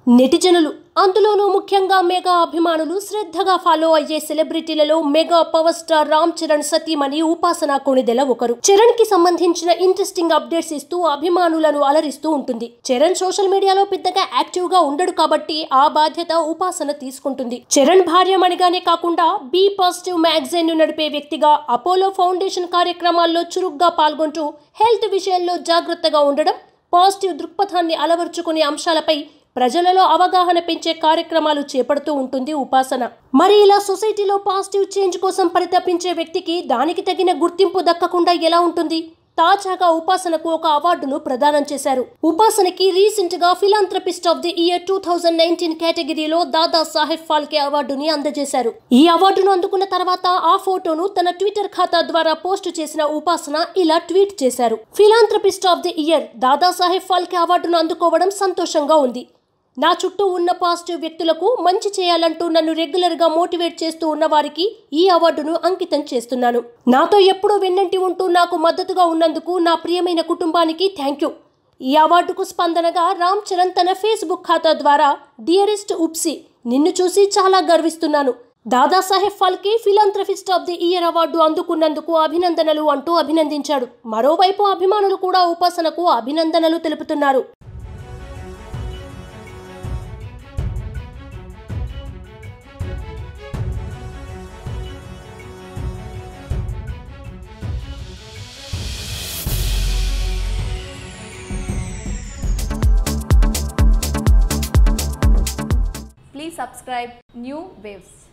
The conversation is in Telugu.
నెటిజనులు అందులోనూ ముఖ్యంగా మెగా అభిమానులు శ్రద్ధగా ఫాలో అయ్యే సెలబ్రిటీలలో mega power star Ram Charan సతీమణి ఉపాసన కొణిదెల ఒకరు. చరణ్ కి సంబంధించిన ఇంట్రెస్టింగ్ అప్డేట్స్ ఇస్తూ అభిమానులను అలరిస్తూ ఉంటుంది. చరణ్ సోషల్ మీడియాలో పెద్దగా యాక్టివ్ గా ఉండడు కాబట్టి ఆ బాధ్యత ఉపాసన తీసుకుంటుంది. చరణ్ భార్యమణిగానే కాకుండా బీ పాజిటివ్ మ్యాగజైన్ ను నడిపే వ్యక్తిగా అపోలో ఫౌండేషన్ కార్యక్రమాల్లో చురుగ్గా పాల్గొంటూ హెల్త్ విషయంలో జాగ్రత్తగా ఉండడం, పాజిటివ్ దృక్పథాన్ని అలవర్చుకునే అంశాలపై ప్రజలలో అవగాహన పెంచే కార్యక్రమాలు చేపడుతూ ఉంటుంది ఉపాసన. మరి ఇలా సొసైటీలో పాజిటివ్ చేంజ్ కోసం పరితపించే వ్యక్తికి దానికి తగిన గుర్తింపు దక్కకుండా ఎలా ఉంటుంది? తాజాగా ఉపాసనకు ఒక అవార్డును ప్రదానం చేశారు. ఉపాసనకి రీసెంట్ గా ఫిలాంథ్రపిస్ట్ ఆఫ్ ది ఇయర్ 2019 కేటగిరీలో దాదా సాహెబ్ ఫాల్కే అవార్డుని అందజేశారు. ఈ అవార్డును అందుకున్న తర్వాత ఆ ఫోటోను తన ట్విట్టర్ ఖాతా ద్వారా పోస్ట్ చేసిన ఉపాసన ఇలా ట్వీట్ చేశారు. Philanthropist of the year Dada Saheb Phalke అవార్డును అందుకోవడం సంతోషంగా ఉంది. నా చుట్టూ ఉన్న పాజిటివ్ వ్యక్తులకు మంచి చేయాలంటూ నన్ను రెగ్యులర్ గా మోటివేట్ చేస్తూ ఉన్న వారికి ఈ అవార్డును అంకితం చేస్తున్నాను. నాతో ఎప్పుడూ వెన్నంటి ఉంటూ నాకు మద్దతుగా ఉన్నందుకు నా ప్రియమైన కుటుంబానికి థ్యాంక్ యూ. ఈ అవార్డుకు స్పందనగా రామ్ చరణ్ తన ఫేస్బుక్ ఖాతా ద్వారా డియరెస్ట్ ఉప్సీ, నిన్ను చూసి చాలా గర్విస్తున్నాను. Dadasaheb Phalke philanthropist of the year award అందుకున్నందుకు అభినందనలు అంటూ అభినందించాడు. మరోవైపు అభిమానులు కూడా ఉపాసనకు అభినందనలు తెలుపుతున్నారు. Please subscribe New Waves.